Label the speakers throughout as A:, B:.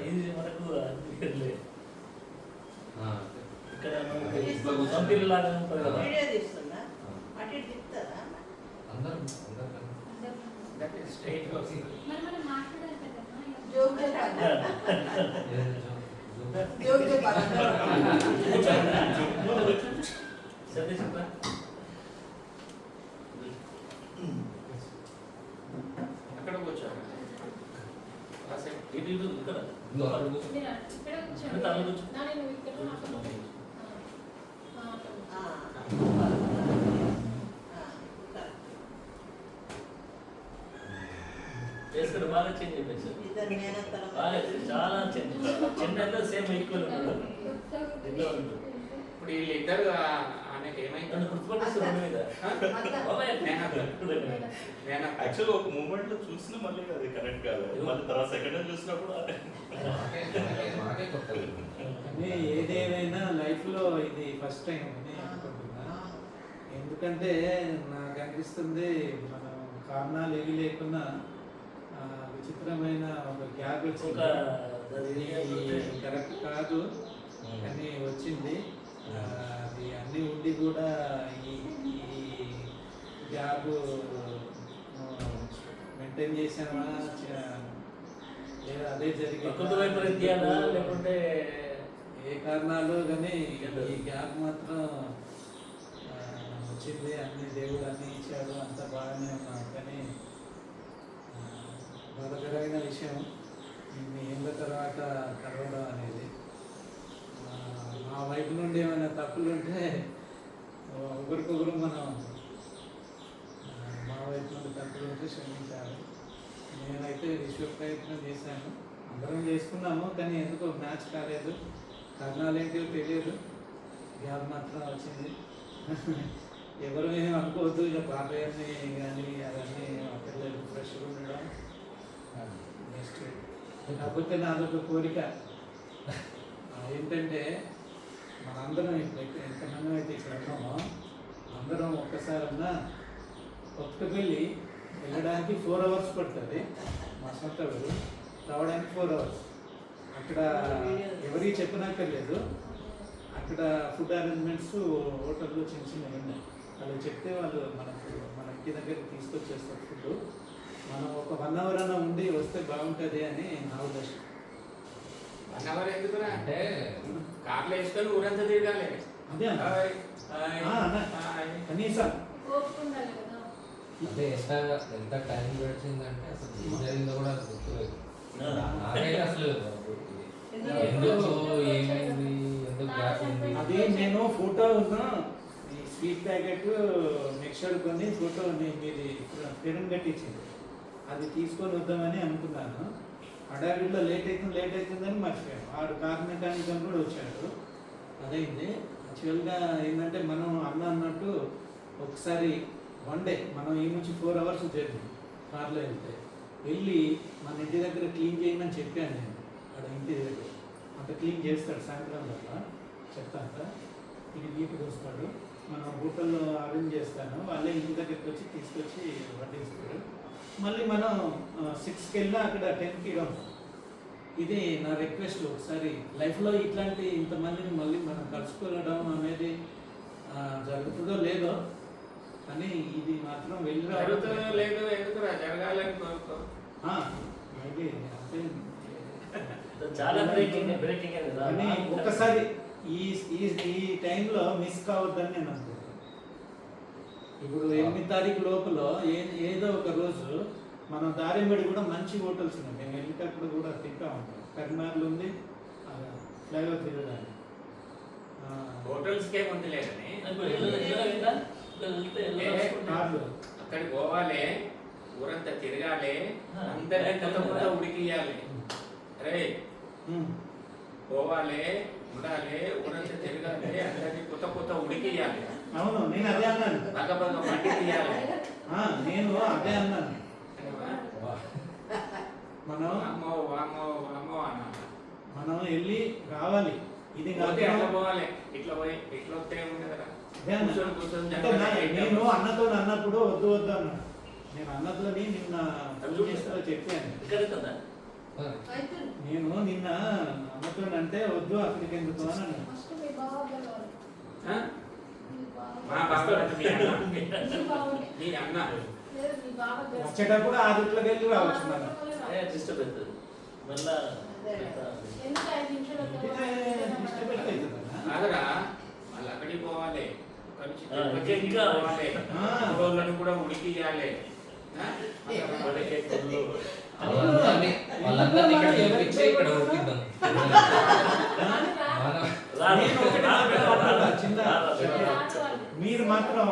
A: ఇది మనకు ఇక్కడ సంతిల్ లాగా ఉంటుంది కదా.
B: వీడియో తీస్తున్నా అటు ఇటు తిప్పుతారా
C: అందరం
A: స్ట్రైట్ గా వస్తుంది.
B: జోక్
A: సతీష్ అక్క. అక్కడ కూర్చోండి. ఇటు ఇటు ఇక్కడ తల కూర్చో. ఫేస్ కూడా బాగా చేంజ్ అయిపోయింది. బాగా చాలా చేంజ్. చెన్నైలో సేమ్ ఈక్వల్ ఉన్నాడు.
D: ఇప్పుడు వీళ్ళిద్దరు ఆయనకి ఏమైంది
A: గుర్తుపట్టేస్తారు మీద.
E: యాక్చువల్ ఒక మూమెంట్ లో చూసినా మళ్ళీ అది కరెక్ట్ కాదు. మళ్ళీ తర్వాత సెకండ్ టైం చూసినప్పుడు
F: ఏదేమైనా లైఫ్ లో ఇది ఫస్ట్ టైం అని అనుకుంటున్నా. ఎందుకంటే నాకు అనిపిస్తుంది మనం కారణాలు ఏవి లేకున్నా విచిత్రమైన ఒక గ్యాప్ వచ్చింది. కరెక్ట్ కాదు కానీ వచ్చింది. అది అన్నీ ఉండి కూడా ఈ గ్యాప్ మెయింటైన్ చేసామా లేదా అదే జరిగింది
A: లేకుంటే
F: ఏ కారణాలు కానీ ఈ గ్యాప్ మాత్రం వచ్చింది. అన్ని దేవుడు అన్నీ ఇచ్చాడు, అంత బాగానే ఉన్నాం. కానీ బాధకరమైన విషయం ఇన్ని ఏళ్ళ తర్వాత కలవడం అనేది. మా వైపు నుండి ఏమైనా తప్పులు ఉంటే ఒకరికొకరు మనం మా వైపు నుండి తప్పులు ఉంటే క్షమించాలి. నేనైతే విశ్వ ప్రయత్నం చేశాను, అందరం చేసుకున్నాము. కానీ ఎందుకో మ్యాచ్ కాలేదు. కారణాలు ఏంటో తెలియదు. గ్యాప్ మాత్రం వచ్చింది. ఎవరు ఏమి అనుకోవద్దు. ఇక బాబాయ్ని కానీ అవన్నీ పిల్లలు ఫ్రెష్గా ఉండడం నెక్స్ట్. కాకపోతే నాదొక కోరిక ఏంటంటే మనందరం ఎంతమంది అయితే ఇక్కడ ఉన్నామో అందరం ఒక్కసారన్నా కొత్తపల్లి వెళ్ళడానికి 4 hours పడుతుంది. మా సొంత ఊరు రావడానికి 4 hours. అక్కడ ఎవరికి చెప్పనక్కర్లేదు. అక్కడ ఫుడ్ అరేంజ్మెంట్స్ హోటల్లో చిన్న చిన్నవి ఉన్నాయి. వాళ్ళు చెప్తే వాళ్ళు మన ఇంటి దగ్గరికి తీసుకొచ్చేస్తారు ఫుడ్. మనం ఒక 1 hour అన్నా ఉండి వస్తే బాగుంటుంది అని నా ఉద్దేశం.
D: 1 hour ఎందుకురా అంటే కార్లో వేసుకొని ఊరంతా తిరగాలి.
F: అదే కనీసం
C: అంటే ఎంత టైం గడిచిందంటే అసలు ఏం జరిగిందో కూడా గుర్తులేదు. నాకైతే అసలు ఎందుకు ఏమైంది, ఎందుకు గ్యాప్ ఉంది.
F: అది నేను ఫోటో ఉన్న ఈ స్వీట్ ప్యాకెట్ మిక్చర్ కొని ఫోటో మీది ఫిరం కట్టించింది. అది తీసుకొని వద్దామని అనుకున్నాను. హడావిడిలో లేట్ అవుతుందని మర్చిపోయాను. ఆడు కార్ మెకానిక్ కూడా వచ్చాడు. అదైంది. యాక్చువల్గా ఏంటంటే మనం అన్నట్టు ఒకసారి వన్ డే మనం ఈ నుంచి 4 hours జర్నీ కార్లో వెళ్ళి మన ఇంటి దగ్గర క్లీన్ చేయమని చెప్పాను నేను. అక్కడ ఇంటి దగ్గర అంత క్లీన్ చేస్తాడు సాయంత్రం దాకా చెప్తాక. ఇది నీట్గా వస్తాడు. మనం హోటల్లో అరేంజ్ చేస్తాను. వాళ్ళే ఇంటి దగ్గరికి వచ్చి తీసుకొచ్చి వడ్డిస్తాడు. మళ్ళీ మనం 6కి వెళ్ళినా అక్కడ 10కి ఇవ్వం. ఇది నా రిక్వెస్ట్. ఒకసారి లైఫ్లో ఇట్లాంటి ఇంతమందిని మళ్ళీ మనం కలుసుకోవడం అనేది జరుగుతుందో లేదో కానీ ఇది మాత్రం వెళ్ళి
D: లేదు ఎందుకురా జరగాలని కోరుకో.
F: మేబీ అంటే
A: చాలా బ్రేకింగ్
F: కానీ ఒక్కసారి ఈ టైంలో మిస్ కావద్దని నేను అనుకుంటున్నాను. ఇప్పుడు 8 తారీఖు లోపల ఏదో ఒక రోజు మనం దారిమడి కూడా మంచి హోటల్స్ ఉన్నాయి. మేము వెళ్ళేటప్పుడు కూడా తింటా ఉంటాం. కరీంనగర్లో ఉంది ఫ్లైఓవర్ తిరగడానికి.
D: హోటల్స్కే ఉంది లేదని అక్కడికి పోవాలి, ఊరంతా తిరగాలి, అందరినీ కొత్త కొత్త ఉడికియాలి. అరే పోవాలి, ఉండాలి, ఊరంతా తిరగాలి, అందరినీ కొత్త కొత్త ఉడికియాలి.
F: అవును, నేను అదే అన్నాను.
D: బాగా మండి తీయాలి.
F: నేను అదే అన్నాను. మనం మనం వెళ్ళి రావాలి. ఇది
D: పోవాలి. ఇట్లా పోయి ఇట్లా వస్తే ఉంది కదా.
F: నేను అన్నతో అన్నప్పుడు వద్దు అన్నాడు. నేను అన్నతోని నిన్న చెప్పాను. నేను నిన్న అమ్మతో అంటే వద్దు అక్కడికి ఎందుకు అని అన్నాను.
G: ఫస్ట్ మీ బావ గెలవాలి.
D: ఆ?
G: మీ బావ.
D: మా బావ అంటే మీ అన్న.
G: మీ బావనే.
D: మీ అన్న.
G: లేదు, మీ బావ గెలవాలి.
F: వచ్చేటప్పుడు ఆ రూట్లోకి వెళ్ళి రావచ్చు మనం.
A: డిస్టర్బ్ అవుతుంది మళ్ళా
G: ఎందుకు 5 నిమిషాలు
F: డిస్టర్బెన్స్ అవుతుందన్నా.
D: కాదురా మళ్ళీ అక్కడికి పోవాలి అక్కడి నుంచి
A: ఆ,
D: తిరుపతికి
A: ఇంకా
D: పోవాలి రోజులను కూడా ఉడికియాలి
C: వాళ్ళందరినీ ఇక్కడ పిలిపించి ఇక్కడ ఉడికిద్దాం.
F: నేను ఒకటి మాట్లాడాలి, చిన్న మీరు మాత్రం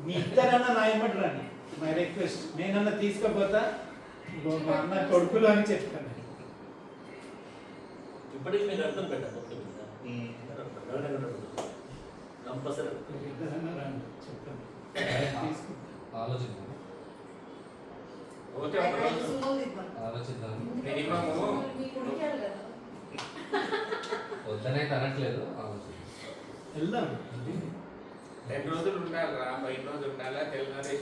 F: మీ ఇద్దరన్నా నా ఇమ్మటి రండి. My request. నేనన్నా తీసుకపోతా ఇగో మా అన్న కొడుకులు అని చెప్తాను.
A: ఇప్పటికి మీరు అర్థం పెట్టాలి కంపల్సరీ
F: ఇద్దరన్నా రండి చెప్తాను.
C: ఆలోచిద్దాం
D: పోతే ఒక రోజు
C: ఆలోచిద్దాం.
D: మినిమము
G: మీకు ఉడికాడు కదా.
C: వద్దనైతే అనట్లేదు, ఆలోచిద్దాం.
F: వెళ్దాం.
D: 2 రోజులు ఉండాలిరా 5 రోజులు ఉండాలా తెల్లారి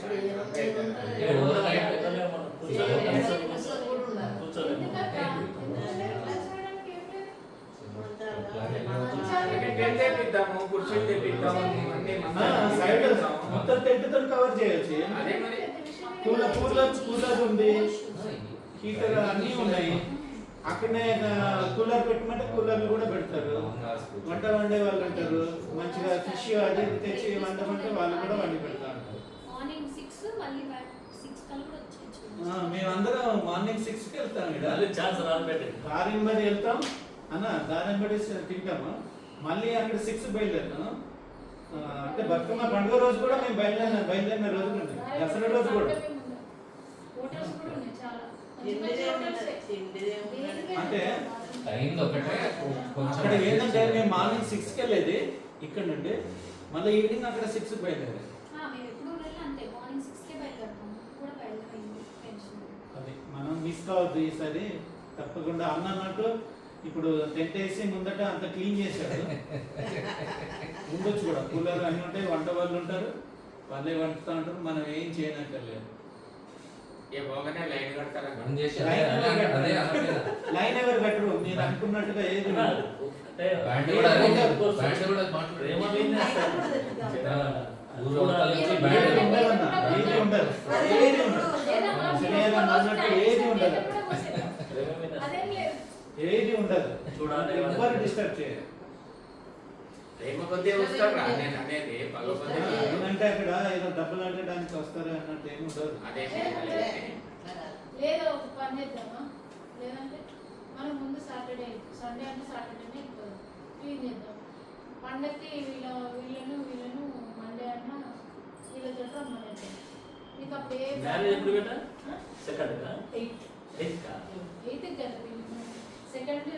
D: టెంట్ తెప్పిద్దాము కుర్చీలు తెప్పిద్దాము అన్ని
F: సైడ్ మొత్తం టెంట్తో కవర్ చేయొచ్చు.
D: అదే మరి
F: కూలర్ ఉంది, హీటర్ అన్నీ ఉన్నాయి. అక్కడనే కూలర్ పెట్టమంటే కూలర్లు కూడా పెడతారు. వంట వండే వాళ్ళు ఉంటారు. మంచిగా ఫిష్ అది ఇది తెచ్చి వండమంటే వాళ్ళు కూడా వండి పెడతారు.
G: మార్నింగ్ 6 మళ్ళీ 6 కల్లా కూడా వచ్చేయచ్చు.
F: మేమందరం మార్నింగ్ 6కి వెళ్తాం. ఇక్కడ
A: ఛాన్స్ రాబెట్టి
F: దారింబడి వెళ్తాం అన్న, దారింబడి తింటాము. మళ్ళీ అక్కడ 6 బయలుదేరుతాం. అంటే బతుకమ్మ పండుగ రోజు కూడా మేము బయలుదేరిన రోజులు ఉన్నాయి. దసరా రోజు కూడా.
G: హోటల్స్ కూడా ఉన్నాయి చాలా.
F: అంటే
C: అయింది ఒకటే కొంచెం
F: అక్కడ ఏంటంటే మేము మార్నింగ్ 6కి వెళ్ళేది ఇక్కడ నుండి, మళ్ళీ ఈవినింగ్ అక్కడ 6కి బయలుదేరేది.
G: మేము ఎప్పుడు వెళ్ళి అంతే మార్నింగ్ 6కే బయలుదేరుతాం. కూడా బయలుదేరింది టెన్షన్.
F: అది మనం మిస్ కావద్దు ఈసారి తప్పకుండా. అన్న అన్నట్టు ఇప్పుడు టెంట్ వేసి ముందట అంత క్లీన్ చేశాడు. ఉండొచ్చు కూడా కూలర్ అన్నీ ఉంటాయి, వంట వాళ్ళు ఉంటారు, వాళ్ళే వండుతూ ఉంటారు. మనం ఏం చేయనక్కర్లేదు.
D: ఏ పోగానే లైన్ కడతారా
C: మనం చేసి అదే అనట్లేదు.
F: లైన్ ఎవరు కట్టరు, మీరు అనుకున్నట్టుగా ఏది ఉండదు.
C: బ్యాండ్ కూడా అదే, బ్యాండ్ కూడా మాట్లాడు.
A: ప్రేమ మీదనే
C: ఊరు అవతల నుంచి
F: ఏది
C: బ్యాండ్
F: ఉండదన్న, ఏది ఉండదు, ఏది ఉండదు. సినిమా అన్నట్టు ఏది ఉండదు,
A: ప్రేమ మీద
G: అదేం లేదు.
F: ఏది ఉండదు.
A: చూడాలి
F: ఎవ్వరు డిస్టర్బ్ చేయరు.
D: ప్రేమ కొద్ది వస్తారా నేను అనేది పగ కొద్ది
F: ఏంటంటే అక్కడ ఏదో డబ్బులు అడగడానికి వస్తారు అన్నట్టు ఏమి ఉండదు.
D: అదే
G: లేదా ఒక పని చేద్దామా? లేదంటే మనం ముందు సండే అంటే సాటర్డేనే ఎక్కుతాం, క్లీన్ చేద్దాం. పండక్కి వీళ్ళను మండే అన్నా వీళ్ళతో రమ్మని మీకు అప్పుడు ఏ
A: మ్యారేజ్ ఎప్పుడు పెట్టా సెకండ్ కా
G: 8th కదా. సెకండ్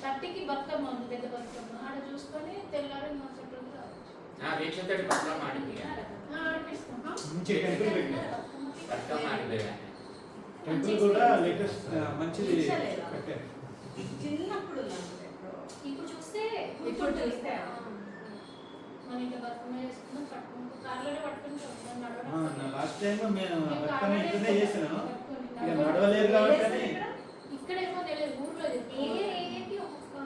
G: 30కి బతుకమ్మ ఉంది, పెద్ద బతుకమ్మ. ఆడ చూసుకొని తెల్లారి మా చుట్టూ రావచ్చు.
D: వీక్షతోటి బతుకమ్మ ఆడింది
G: ఆడిపిస్తాం.
F: మంచి టెంపుల్ పెట్టినారు.
D: బతుకమ్మ ఆడిపోయా
F: టెంపుల్ కూడా లేటెస్ట్ మంచిది పెట్టారు.
B: చిన్నప్పుడు
G: ఇప్పుడు చూస్తే
B: ఇప్పుడు చూస్తే.
G: మన ఇంట్లో బతుకమ్మ చేసుకున్నాం, పట్టుకుంటాం, కార్లోనే పట్టుకుంటాం.
F: లాస్ట్ టైం మేము బతుకమ్మ ఇంట్లోనే చేసినాం. ఇక నడవలేదు కాబట్టి
G: ఇక్కడేమో తెలియదు, ఊర్లో